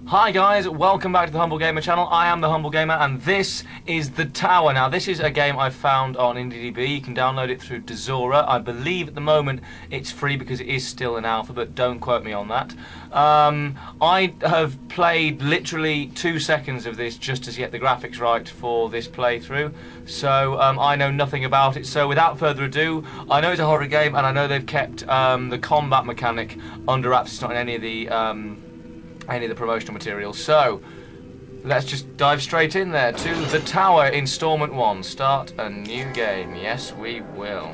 Hi guys, welcome back to the Humble Gamer channel. I am the Humble Gamer and this is The Tower. Now this is a game I found on IndieDB. You can download it through Dezora. I believe at the moment it's free because it is still in alpha, but don't quote me on that. I have played literally 2 seconds of this just to get the graphics right for this playthrough, so I know nothing about it. So without further ado, I know it's a horror game and I know they've kept the combat mechanic under wraps. It's not in any of the promotional materials. So let's just dive straight in there to The Tower Installment 1. Start a new game. Yes, we will.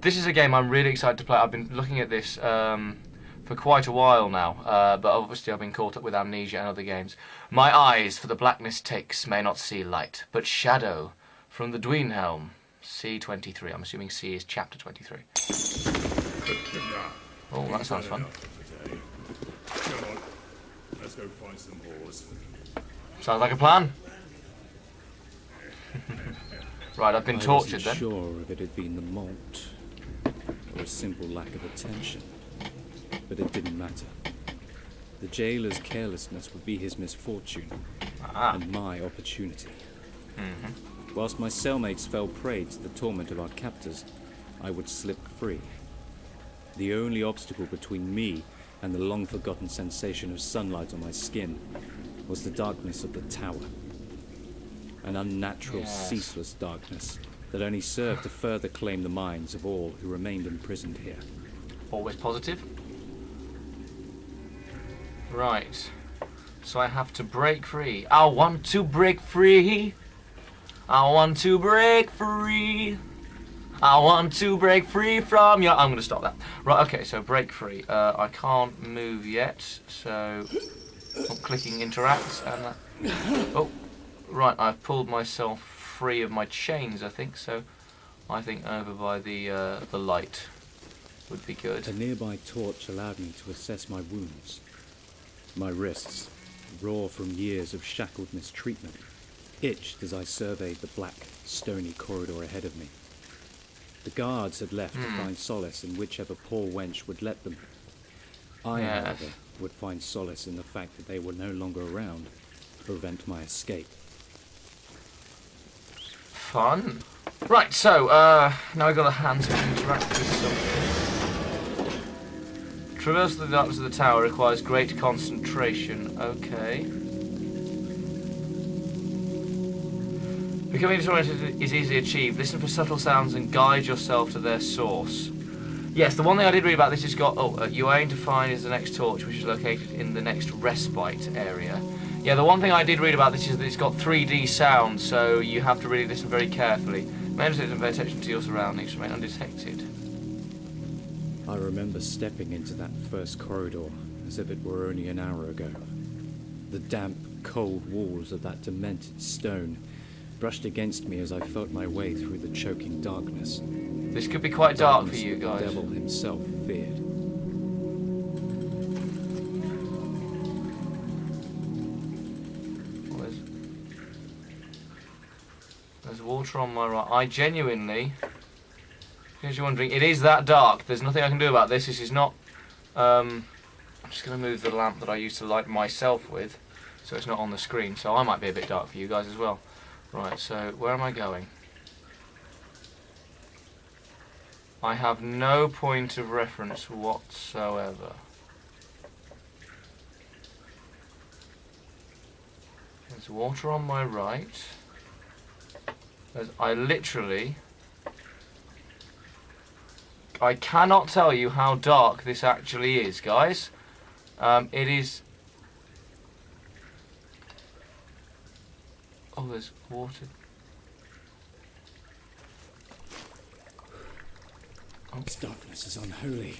This is a game I'm really excited to play. I've been looking at this for quite a while now, but obviously I've been caught up with Amnesia and other games. My eyes for the blackness takes may not see light, but shadow from the Dweenhelm. C23. I'm assuming C is chapter 23. Oh, that sounds fun. Come on, let's go find some whores. Sounds like a plan. Right, I've been tortured then. I wasn't sure if it had been the malt or a simple lack of attention, but it didn't matter. The jailer's carelessness would be his misfortune and my opportunity. Whilst my cellmates fell prey to the torment of our captors, I would slip free. The only obstacle between me and the long-forgotten sensation of sunlight on my skin was the darkness of the tower. An unnatural, ceaseless darkness that only served to further claim the minds of all who remained imprisoned here. Always positive. Right. So I have to break free. I want to break free. I want to break free. I want to break free from your... I'm going to stop that. Right, okay, so break free. I can't move yet, so... I'm clicking interacts and... Oh, right, I've pulled myself free of my chains, I think, so... I think over by the light would be good. A nearby torch allowed me to assess my wounds. My wrists, raw from years of shackled mistreatment, itched as I surveyed the black, stony corridor ahead of me. The guards had left to find solace in whichever poor wench would let them. I, however, would find solace in the fact that they were no longer around to prevent my escape. Fun. Right, so, now we've got a hand to interact with something. Traverse the darkness of the tower requires great concentration. Okay. Becoming disoriented is easily achieved. Listen for subtle sounds and guide yourself to their source. Yes, the one thing I did read about this is got... you aim to find is the next torch, which is located in the next respite area. Yeah, the one thing I did read about this is that it's got 3D sound, so you have to really listen very carefully. Meditate and pay attention to your surroundings to remain undetected. I remember stepping into that first corridor as if it were only an hour ago. The damp, cold walls of that demented stone brushed against me as I felt my way through the choking darkness. This could be quite dark for you guys. The devil himself feared. There's water on my right. I genuinely, because you're wondering, it is that dark. There's nothing I can do about this. This is not... I'm just going to move the lamp that I used to light myself with, so it's not on the screen. So I might be a bit dark for you guys as well. Right, so where am I going? I have no point of reference whatsoever. There's water on my right. I literally... I cannot tell you how dark this actually is, guys. It is... Oh, there's water. Oh. This darkness is unholy.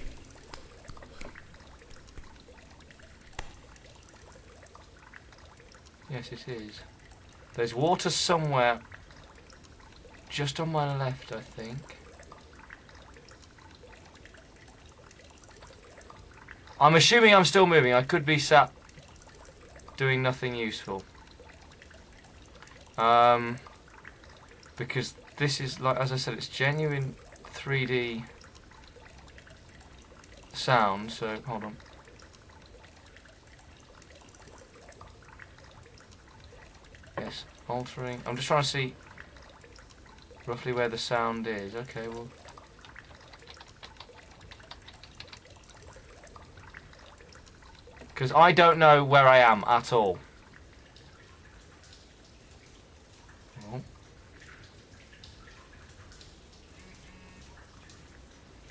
Yes, it is. There's water somewhere just on my left, I think. I'm assuming I'm still moving. I could be sat doing nothing useful. Because this is, like, as I said, it's genuine 3D sound, so hold on. Yes, altering. I'm just trying to see roughly where the sound is. Okay, well. Because I don't know where I am at all. Oh.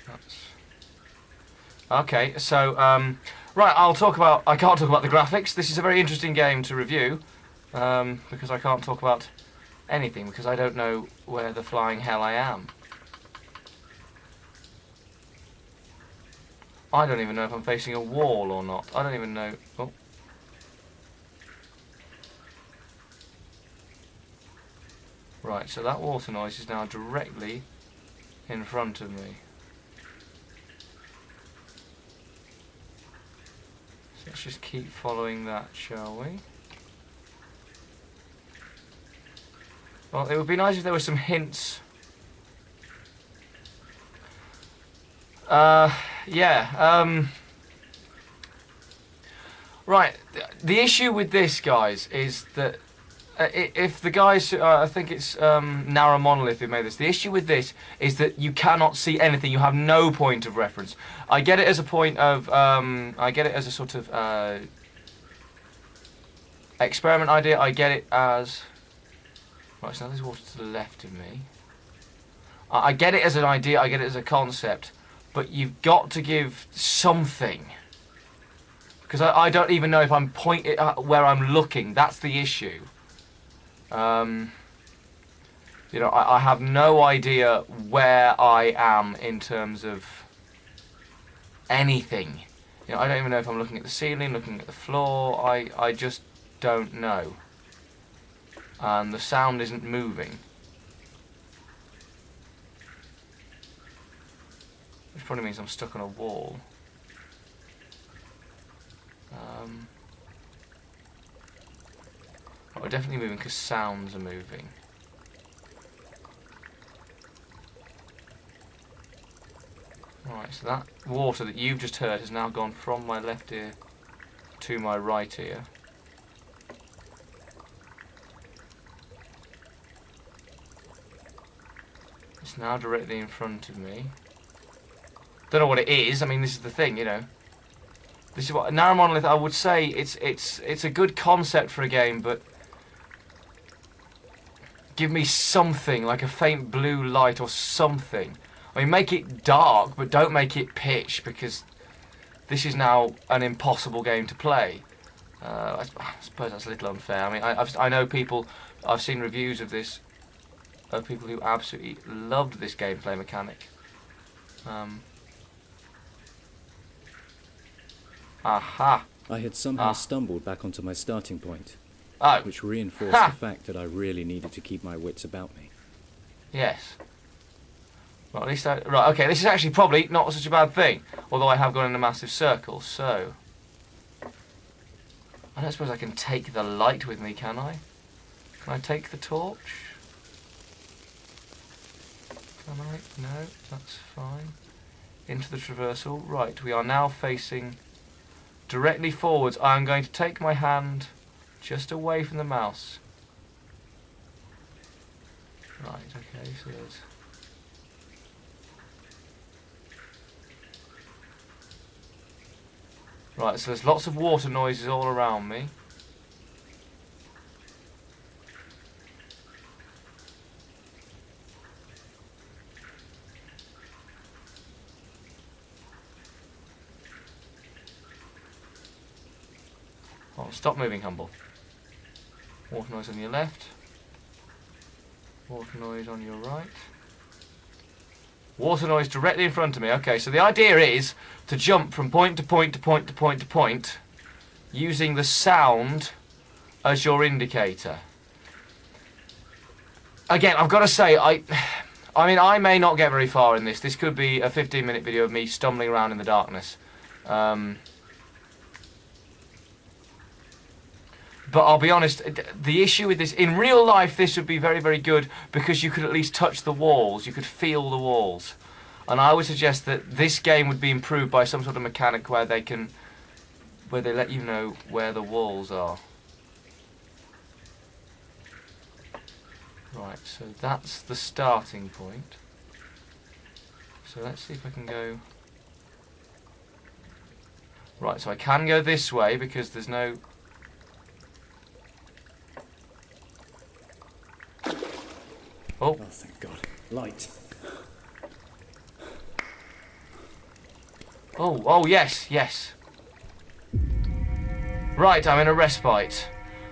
That's... Okay, so, right, I can't talk about the graphics. This is a very interesting game to review, because I can't talk about anything, because I don't know where the flying hell I am. I don't even know if I'm facing a wall or not. I don't even know. Oh. Right, so that water noise is now directly in front of me. So let's just keep following that, shall we? Well, it would be nice if there were some hints. Yeah. Right. The issue with this, guys, is that if the guys, I think it's Narrow Monolith who made this. The issue with this is that you cannot see anything. You have no point of reference. I get it as a point of, I get it as a sort of experiment idea. I get it as. Right, so now there's water to the left of me. I get it as an idea. I get it as a concept. But you've got to give something. Because I don't even know if I'm pointing where I'm looking. That's the issue. You know, I have no idea where I am in terms of anything. You know, I don't even know if I'm looking at the ceiling, looking at the floor. I just don't know. And the sound isn't moving. Which probably means I'm stuck on a wall. We're definitely moving because sounds are moving. Right, so that water that you've just heard has now gone from my left ear to my right ear. It's now directly in front of me. Don't know what it is. I mean, this is the thing, you know. This is what Narrow Monolith. I would say it's a good concept for a game, but give me something like a faint blue light or something. I mean, make it dark, but don't make it pitch, because this is now an impossible game to play. I suppose that's a little unfair. I mean, I know people. I've seen reviews of this of people who absolutely loved this gameplay mechanic. Aha! I had somehow stumbled back onto my starting point, Oh. which reinforced the fact that I really needed to keep my wits about me. Yes. Well, at least right, okay, this is actually probably not such a bad thing, although I have gone in a massive circle, so... I don't suppose I can take the light with me, can I? Can I take the torch? Can I? No, that's fine. Into the traversal. Right, we are now facing directly forwards. I'm going to take my hand just away from the mouse. Right, okay, so there's... Right, so there's lots of water noises all around me. Oh, stop moving, Humble. Water noise on your left. Water noise on your right. Water noise directly in front of me. Okay, so the idea is to jump from point to point to point to point to point using the sound as your indicator. Again, I've got to say, I mean, I may not get very far in this. This could be a 15-minute video of me stumbling around in the darkness. But I'll be honest, the issue with this, in real life, this would be very, very good because you could at least touch the walls, you could feel the walls. And I would suggest that this game would be improved by some sort of mechanic where they let you know where the walls are. Right, so that's the starting point. So let's see if I can go... Right, so I can go this way because there's no... Oh, thank God. Light. oh, yes, yes. Right, I'm in a respite.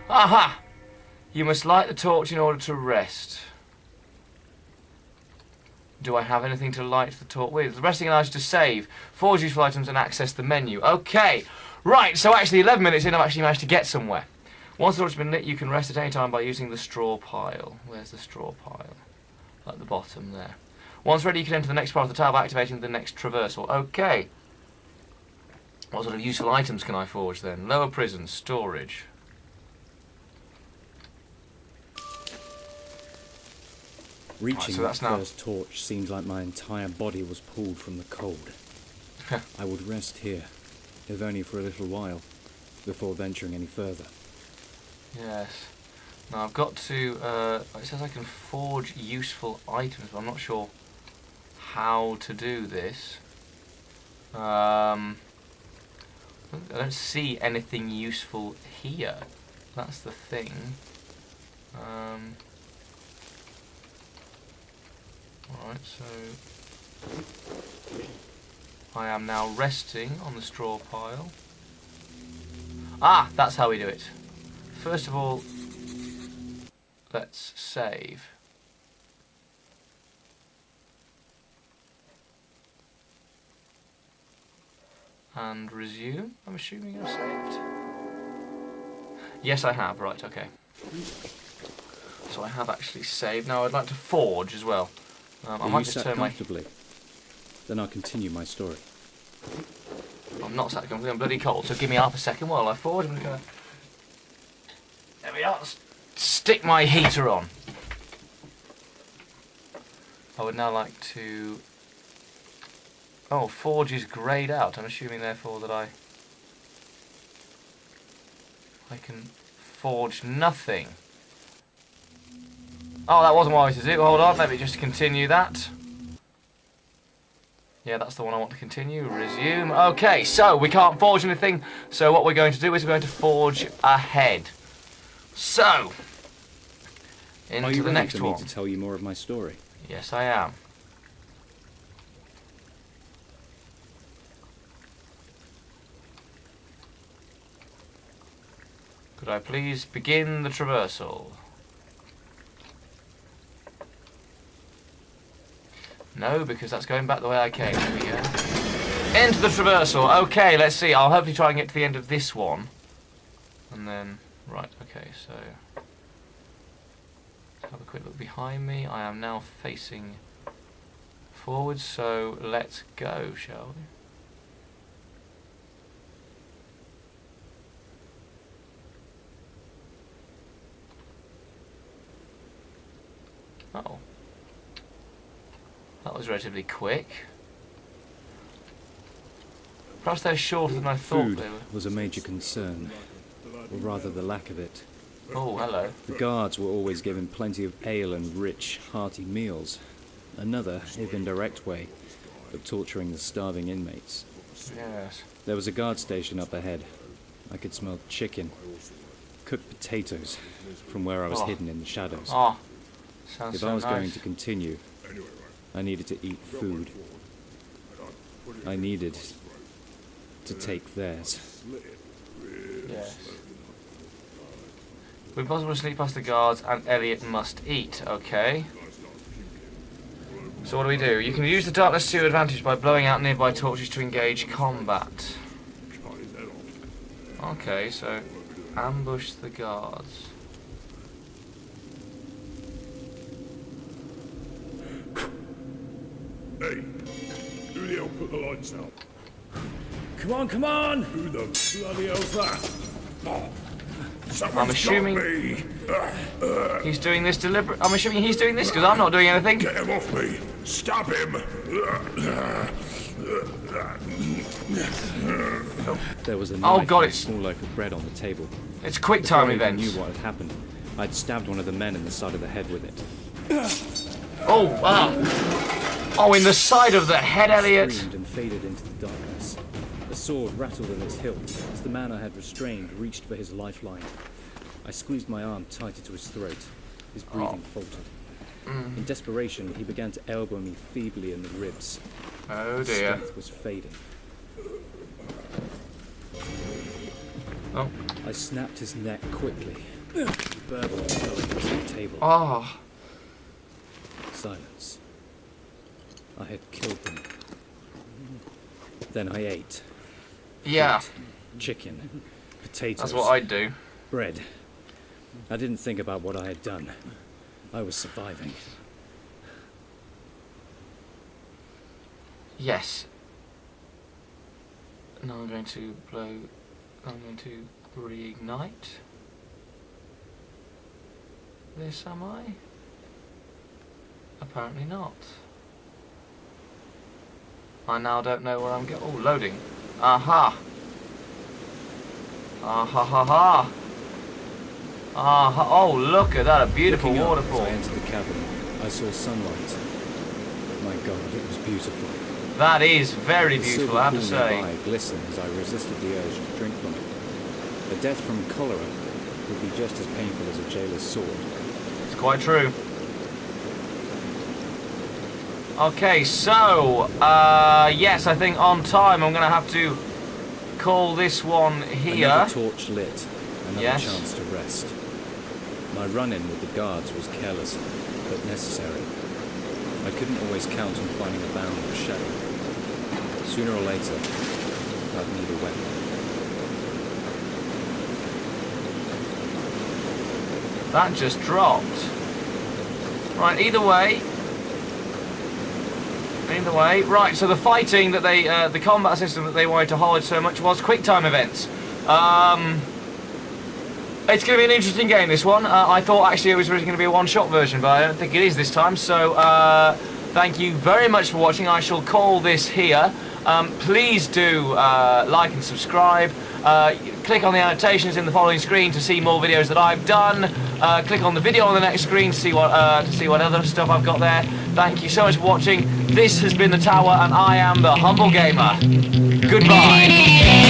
Aha! You must light the torch in order to rest. Do I have anything to light the torch with? The resting allows you to save, forge useful items, and access the menu. Okay, right, so actually 11 minutes in, I've actually managed to get somewhere. Once the torch has been lit, you can rest at any time by using the straw pile. Where's the straw pile? At the bottom there. Once ready, you can enter the next part of the tower by activating the next traversal. Okay. What sort of useful items can I forge then? Lower prison, storage. Reaching so that that's now- first torch seemed like my entire body was pulled from the cold. I would rest here, if only for a little while, before venturing any further. Yes. Now I've got to, it says I can forge useful items, but I'm not sure how to do this. I don't see anything useful here. That's the thing. Alright, so I am now resting on the straw pile. Ah, that's how we do it. First of all, let's save. And resume. I'm assuming I've saved. Yes, I have. Right, okay. So I have actually saved. Now I'd like to forge as well. I Are might you just sat turn my... comfortably? Then I'll continue my story. I'm not sat comfortably, I'm bloody cold, so give me half a second while I forge. I'm gonna... There we are. Let's stick my heater on. I would now like to... Oh, forge is greyed out. I'm assuming therefore that I can forge nothing. Oh, that wasn't what I wanted to do. Hold on, let me just continue that. Yeah, that's the one I want to continue. Resume. Okay, so we can't forge anything. So what we're going to do is we're going to forge ahead. So, into Are you the ready next for me one. to tell you more of my story? Yes, I am. Could I please begin the traversal? No, because that's going back the way I came. Here we go. Into the traversal. Okay, let's see. I'll hopefully try and get to the end of this one. And then... Right, okay, so... Let's have a quick look behind me. I am now facing forwards, so let's go, shall we? Oh. That was relatively quick. Perhaps they're shorter than I thought Food they were. was a major concern, or rather the lack of it. Oh, hello. The guards were always given plenty of ale and rich, hearty meals. Another, if indirect way, of torturing the starving inmates. Yes. There was a guard station up ahead. I could smell chicken, cooked potatoes, from where I was hidden in the shadows. Oh, sounds If so I was going nice. to continue, I needed to eat food. I needed to take theirs. Yes. We're possible to sneak past the guards, and Elliot must eat. Okay. So what do? You can use the darkness to your advantage by blowing out nearby torches to engage combat. Okay, so ambush the guards. Hey, who the hell put the lights out? Come on, come on! Who the bloody hell's that? Oh, someone's I'm assuming got me. he's doing this deliberate. I'm assuming he's doing this because I'm not doing anything. Get him off me! Stab him! There was a Oh, knife God, and a it's- small loaf of bread on the table. It's a quick Before time I even event. knew what had happened, I'd stabbed one of the men in the side of the head with it. Oh, oh, in the side of the head, Elliot. Screamed and faded into the darkness. The sword rattled in its hilt as the man I had restrained reached for his lifeline. I squeezed my arm tighter to his throat. His breathing faltered. In desperation, he began to elbow me feebly in the ribs. Oh His dear. strength was fading. Oh. I snapped his neck quickly. Burbled fell against the table. Oh. Silence. I had killed them. Then I ate. Yeah. Chicken. Potatoes. That's what I'd do. Bread. I didn't think about what I had done. I was surviving. Yes. Now I'm going to blow. I'm going to reignite. This, am I? Apparently not. I now don't know where I'm going. Oh, loading. Aha. Aha ha ha. Aha. Oh, look at that. A beautiful Looking up waterfall. As I entered the cavern, I saw sunlight. My God, it was beautiful. That is very The beautiful, silver I have to pool say. nearby glistened as I resisted the urge to drink from it. A death from cholera would be just as painful as a jailer's sword. It's quite true. Okay, so, yes, I think on time I'm going to have to call this one here. Another torch lit, another Yes. chance to rest. My run-in with the guards was careless, but necessary. I couldn't always count on finding a bound or shadow. Sooner or later, I'd need a weapon. That just dropped. Right, either way. Right, so the fighting that they, the combat system that they wanted to hide so much was quick time events. It's going to be an interesting game, this one. I thought actually it was originally going to be a one-shot version, but I don't think it is this time. So, thank you very much for watching. I shall call this here. Please do like and subscribe. Click on the annotations in the following screen to see more videos that I've done. Click on the video on the next screen to see what other stuff I've got there. Thank you so much for watching. This has been The Tower, and I am the Humble Gamer. Goodbye.